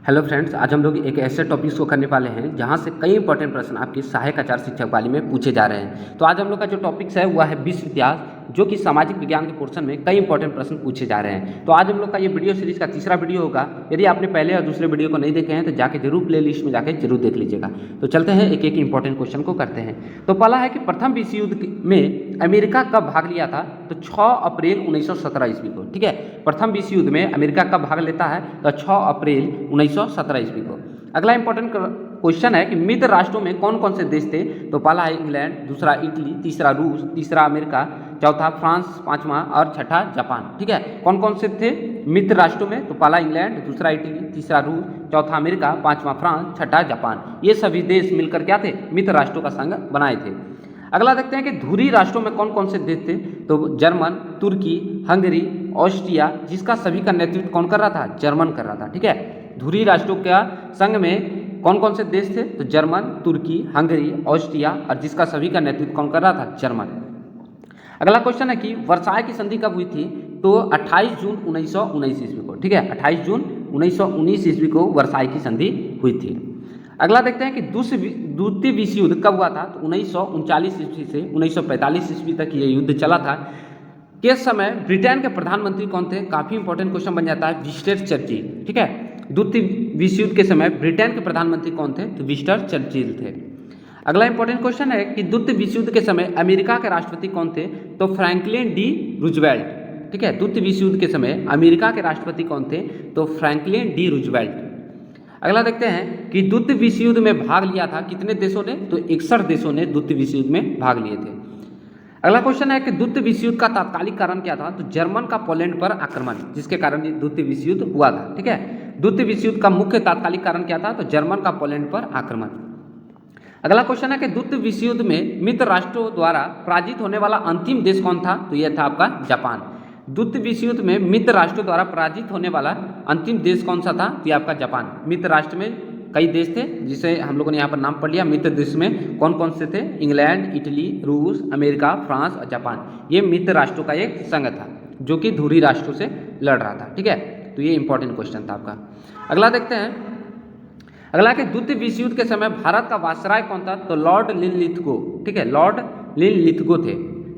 Hello friends, आज हम लोग एक ऐसे टॉपिक्स को करने वाले हैं जहां से कई इंपॉर्टेंट प्रश्न आपके सहायक आचार शिक्षक वाली में पूछे जा रहे हैं। तो आज हम लोग का जो टॉपिक्स है वह है विश्व इतिहास, जो कि सामाजिक विज्ञान के पोर्शन में कई इंपॉर्टेंट प्रश्न पूछे जा रहे हैं। तो आज हम लोग का ये वीडियो सीरीज का तीसरा वीडियो होगा। यदि आपने पहले और दूसरे वीडियो को नहीं देखे हैं तो जाके जरूर प्ले लिस्ट में जाके जरूर देख लीजिएगा। तो चलते हैं एक एक इंपॉर्टेंट क्वेश्चन को करते हैं। तो पहला है कि प्रथम विश्व युद्ध में अमेरिका कब भाग लिया था? तो 6 अप्रैल 1917 ईस्वी को। ठीक है, प्रथम विश्व युद्ध में अमेरिका कब भाग लेता है? तो 6 अप्रैल 1917 ईस्वी को। अगला इंपॉर्टेंट क्वेश्चन है कि मित्र राष्ट्रों में कौन कौन से देश थे? तो पहला है इंग्लैंड, दूसरा इटली, तीसरा रूस, तीसरा अमेरिका, चौथा फ्रांस, पांचवा और छठा जापान। ठीक है, कौन कौन से थे मित्र राष्ट्रों में? तो पहला इंग्लैंड, दूसरा इटली, तीसरा रूस, चौथा अमेरिका, पांचवा फ्रांस, छठा जापान। ये सभी देश मिलकर क्या थे? मित्र राष्ट्रों का संघ बनाए थे। अगला देखते हैं कि धुरी राष्ट्रों में कौन कौन से देश थे? तो जर्मन, तुर्की, हंगरी, ऑस्ट्रिया, जिसका सभी का नेतृत्व कौन कर रहा था? जर्मन कर रहा था। ठीक है, धुरी राष्ट्रों का संघ में कौन कौन से देश थे? तो जर्मन, तुर्की, हंगरी, ऑस्ट्रिया, और जिसका सभी का नेतृत्व कौन कर रहा था? जर्मन। अगला क्वेश्चन है कि वर्साय की संधि कब हुई थी? तो 28 जून 1919 ईस्वी को। ठीक है, 28 जून 1919 ईस्वी को वर्साय की संधि हुई थी। अगला देखते हैं कि द्वितीय विश्व युद्ध कब हुआ था? तो 1939 ईस्वी से 1945 ईस्वी तक ये युद्ध चला था। के समय ब्रिटेन के प्रधानमंत्री कौन थे? काफी इंपॉर्टेंट क्वेश्चन बन जाता है, विंस्टन चर्चिल। ठीक है, द्वितीय विश्व युद्ध के समय ब्रिटेन के प्रधानमंत्री कौन थे? तो विंस्टन चर्चिल थे। अगला इंपॉर्टेंट क्वेश्चन है कि द्वितीय विश्व युद्ध के समय अमेरिका के राष्ट्रपति कौन थे? तो फ्रैंकलिन डी रूजवेल्ट। ठीक है, द्वितीय विश्व युद्ध के समय अमेरिका के राष्ट्रपति कौन थे? तो फ्रैंकलिन डी रूजवेल्ट। अगला देखते हैं कि द्वितीय विश्व युद्ध में भाग लिया था कितने देशों ने? तो 61 देशों ने द्वितीय विश्व युद्ध में भाग लिए थे। अगला क्वेश्चन है कि द्वितीय विश्व युद्ध का तात्कालिक कारण क्या था? तो जर्मन का पोलैंड पर आक्रमण, जिसके कारण द्वितीय विश्व युद्ध हुआ था। ठीक है, द्वितीय विश्व युद्ध का मुख्य तात्कालिक कारण क्या था? तो जर्मन का पोलैंड पर आक्रमण। अगला क्वेश्चन है कि द्वितीय विश्व युद्ध में मित्र राष्ट्रों द्वारा पराजित होने वाला अंतिम देश कौन था? तो यह था आपका जापान। द्वितीय विश्व युद्ध में मित्र राष्ट्रों द्वारा पराजित होने वाला अंतिम देश कौन सा था? तो यह आपका जापान। मित्र राष्ट्र में कई देश थे जिसे हम लोगों ने यहाँ पर नाम पढ़ लिया। मित्र देश में कौन कौन से थे? इंग्लैंड, इटली, रूस, अमेरिका, फ्रांस और जापान। ये मित्र राष्ट्रों का एक संघ था जो कि धुरी राष्ट्रों से लड़ रहा था। ठीक है, तो ये इंपॉर्टेंट क्वेश्चन था आपका। अगला देखते हैं, अगला कि द्वितीय विश्व युद्ध के समय भारत का वायसराय कौन था? तो लॉर्ड लिनलिथगो। ठीक है, लॉर्ड लिनलिथगो थे।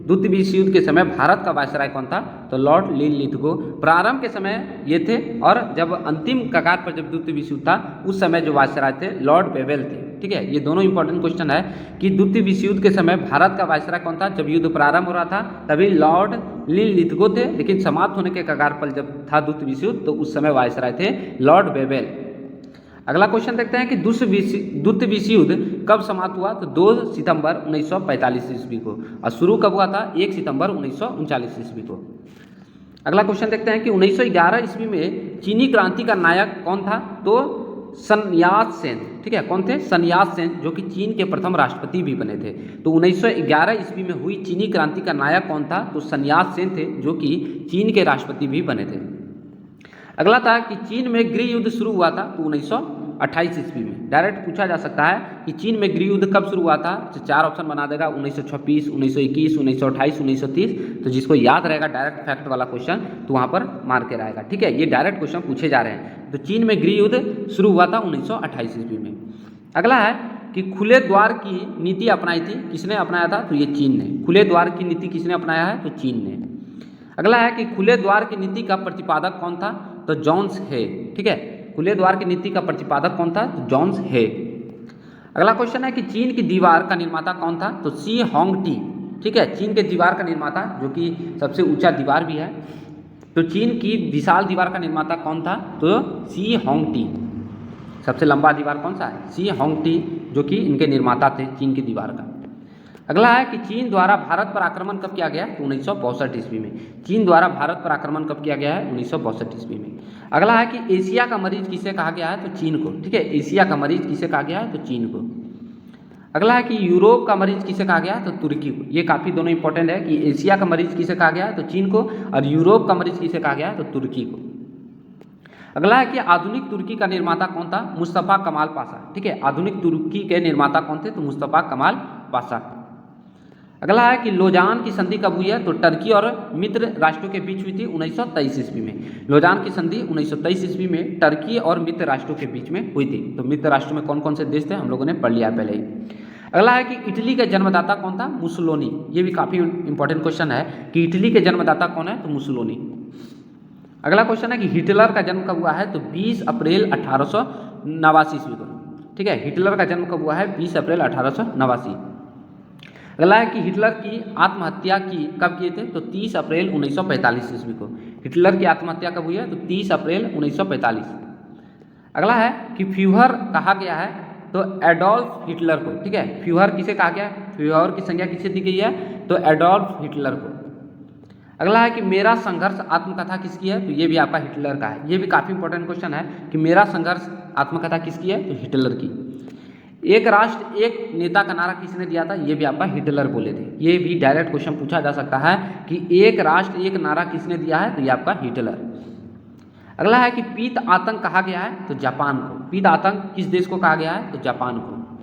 द्वितीय विश्व युद्ध के समय भारत का वायसराय कौन था? तो लॉर्ड लिनलिथगो। प्रारंभ के समय ये थे और जब अंतिम कगार पर जब द्वितीय विश्व युद्ध था उस समय जो वायसराय थे लॉर्ड वेवेल थे। ठीक है, ये दोनों इंपॉर्टेंट क्वेश्चन है कि द्वितीय विश्व युद्ध के समय भारत का वायसराय कौन था? जब युद्ध प्रारंभ हो रहा था तभी लॉर्ड लिनलिथगो थे, लेकिन समाप्त होने के कगार पर जब था द्वितीय विश्व युद्ध तो उस समय वायसराय थे लॉर्ड वेवेल। अगला क्वेश्चन देखते हैं कि द्वितीय विश्व युद्ध कब समाप्त हुआ? तो 2 सितंबर 1945 ईस्वी को। और शुरू कब हुआ था? 1 सितंबर 1939 ईस्वी को। अगला क्वेश्चन देखते हैं कि 1911 ईस्वी में चीनी क्रांति का नायक कौन था? तो सन यात सेन। ठीक है, कौन थे? सन यात सेन, जो कि चीन के प्रथम राष्ट्रपति भी बने थे। तो 1911 ईस्वी में हुई चीनी क्रांति का नायक कौन था? तो सन यात सेन थे, जो कि चीन के राष्ट्रपति भी बने थे। अगला था कि चीन में गृह युद्ध शुरू हुआ था तो 1928 ईस्वी में। डायरेक्ट पूछा जा सकता है कि चीन में गृह युद्ध कब शुरू हुआ था? तो 4 ऑप्शन बना देगा, 1926, 1921, 1928, 1930। तो जिसको याद रहेगा डायरेक्ट फैक्ट वाला क्वेश्चन तो वहाँ पर मार के रहेगा। ठीक है, ये डायरेक्ट क्वेश्चन पूछे जा रहे हैं। तो चीन में गृह युद्ध शुरू हुआ था 1928 ईस्वी में। अगला है कि खुले द्वार की नीति अपनाई थी, किसने अपनाया था? तो ये चीन ने। खुले द्वार की नीति किसने अपनाया है? तो चीन ने। अगला है कि खुले द्वार की नीति का प्रतिपादक कौन था? तो जॉन्स हे। ठीक है, खुले द्वार की नीति का प्रतिपादक कौन था? तो जॉन्स हे। अगला क्वेश्चन है कि चीन की दीवार का निर्माता कौन था? तो सी होंगटी। ठीक है, चीन के दीवार का निर्माता, जो कि सबसे ऊंचा दीवार भी है। तो चीन की विशाल दीवार का निर्माता कौन था? तो सी होंगटी। सबसे लंबा दीवार कौन सा है? सी होंगटी, जो कि इनके निर्माता थे चीन की दीवार का। अगला है कि चीन द्वारा भारत पर आक्रमण कब किया गया? तो 1962 ईस्वी में। चीन द्वारा भारत पर आक्रमण कब किया गया है? 1962 ईस्वी में। अगला है कि एशिया का मरीज किसे कहा गया है? तो चीन को। ठीक है, एशिया का मरीज किसे कहा गया है? तो चीन को। अगला है कि यूरोप का मरीज किसे कहा गया है? तो तुर्की को। ये काफी दोनों इंपॉर्टेंट है कि एशिया का मरीज किसे कहा गया है? तो चीन को, और यूरोप का मरीज किसे कहा गया है? तो तुर्की को। अगला है कि आधुनिक तुर्की का निर्माता कौन था? मुस्तफा कमाल पाशा। ठीक है, आधुनिक तुर्की के निर्माता कौन थे? तो मुस्तफा कमाल पाशा। अगला है कि लोजान की संधि कब हुई है, तो टर्की और मित्र राष्ट्रों के बीच हुई थी 1923 ईस्वी में। लोजान की संधि 1923 ईस्वी में टर्की और मित्र राष्ट्रों के बीच में हुई थी। तो मित्र राष्ट्रों में कौन कौन से देश थे हम लोगों ने पढ़ लिया पहले ही। अगला है कि इटली का जन्मदाता कौन था, मुसोलिनी। ये भी काफ़ी इंपॉर्टेंट क्वेश्चन है कि इटली के जन्मदाता कौन है, तो मुसोलिनी। अगला क्वेश्चन है कि हिटलर का जन्म कब हुआ है, तो 20 अप्रैल 1889 ईस्वी को। ठीक है, हिटलर का जन्म कब हुआ है, 20 अप्रैल 1889। अगला है कि हिटलर की आत्महत्या की कब किए थे, तो 30 अप्रैल 1945 ईस्वी को। हिटलर की आत्महत्या कब हुई है, तो 30 अप्रैल 1945। अगला है कि फ्यूहर कहा गया है, तो एडोल्फ हिटलर को। ठीक है, फ्यूहर किसे कहा गया है, फ्यूहर की संज्ञा किसे दी गई है, तो एडोल्फ हिटलर को। अगला है कि मेरा संघर्ष आत्मकथा किसकी है, तो ये भी आपका हिटलर का है। ये भी काफ़ी इंपॉर्टेंट क्वेश्चन है कि मेरा संघर्ष आत्मकथा किसकी है, तो हिटलर की। एक राष्ट्र एक नेता का नारा किसने दिया था, ये भी आपका हिटलर बोले थे। ये भी डायरेक्ट क्वेश्चन पूछा जा सकता है कि एक राष्ट्र एक नारा किसने दिया है, तो ये आपका हिटलर। अगला है कि पीत आतंक कहा गया है, तो जापान को। पीत आतंक किस देश को कहा गया है, तो जापान को।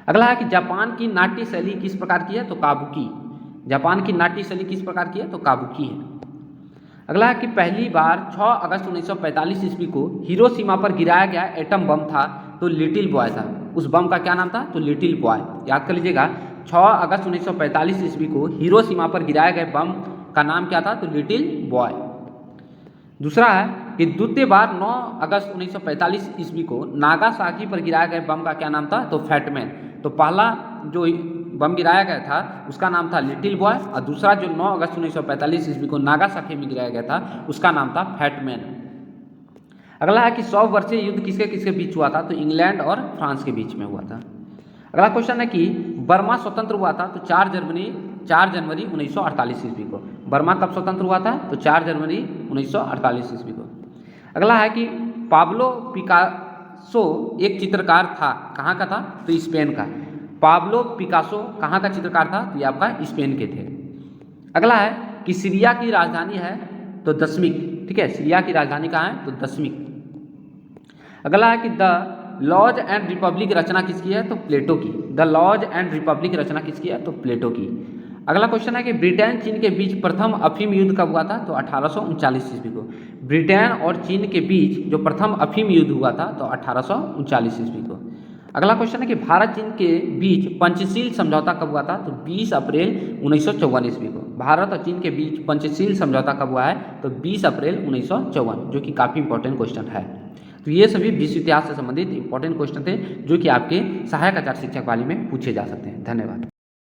अगला है कि जापान की नाट्य शैली किस प्रकार की है, तो काबुकी। जापान की नाट्य शैली किस प्रकार की है, तो काबुकी है। अगला है कि पहली बार 6 अगस्त 1945 ईस्वी को हिरोशिमा पर गिराया गया एटम बम था, तो लिटिल बॉय था। उस बम का क्या नाम था, तो लिटिल बॉय। याद कर लीजिएगा, 6 अगस्त 1945 ईस्वी को हिरोशिमा पर गिराए गए बम का नाम क्या था, तो लिटिल बॉय। दूसरा है कि द्वितीय बार 9 अगस्त 1945 ईस्वी को नागासाकी पर गिराए गए बम का क्या नाम था, तो फैटमैन। तो पहला जो बम गिराया गया था उसका नाम था लिटिल बॉय, और दूसरा जो 9 अगस्त 1945 ईस्वी को नागासाकी में गिराया गया था उसका नाम था फैटमैन। अगला है कि 100 वर्षीय युद्ध किसके किसके बीच हुआ था, तो इंग्लैंड और फ्रांस के बीच में हुआ था। अगला क्वेश्चन है कि बर्मा स्वतंत्र हुआ था, तो 4 जनवरी 1948 ईस्वी को। बर्मा कब स्वतंत्र हुआ था, तो 4 जनवरी 1948 ईस्वी को। अगला है कि पाब्लो पिकासो एक चित्रकार था, कहाँ का था, तो स्पेन का। पाब्लो पिकासो कहाँ का चित्रकार था, तो ये आपका स्पेन के थे। अगला है कि सीरिया की राजधानी है, तो दशमिक। ठीक है, सीरिया की राजधानी कहाँ है, तो दशमिक। अगला है कि द लॉज एंड रिपब्लिक रचना किसकी है, तो प्लेटो की। द लॉज एंड रिपब्लिक रचना किसकी है, तो प्लेटो की। अगला क्वेश्चन है कि ब्रिटेन चीन के बीच प्रथम अफीम युद्ध कब हुआ था, तो 1839 ईस्वी को। ब्रिटेन और चीन के बीच जो प्रथम अफीम युद्ध हुआ था, तो 1839 ईस्वी को। अगला क्वेश्चन है कि भारत चीन के बीच पंचशील समझौता कब हुआ था, तो 20 अप्रैल 1954 ईस्वी को। भारत और चीन के बीच पंचशील समझौता कब हुआ है, तो 20 अप्रैल 1954, जो कि काफ़ी इंपॉर्टेंट क्वेश्चन है। तो ये सभी विश्व इतिहास से संबंधित इंपॉर्टेंट क्वेश्चन थे जो कि आपके सहायक आचार्य शिक्षक वाली में पूछे जा सकते हैं। धन्यवाद।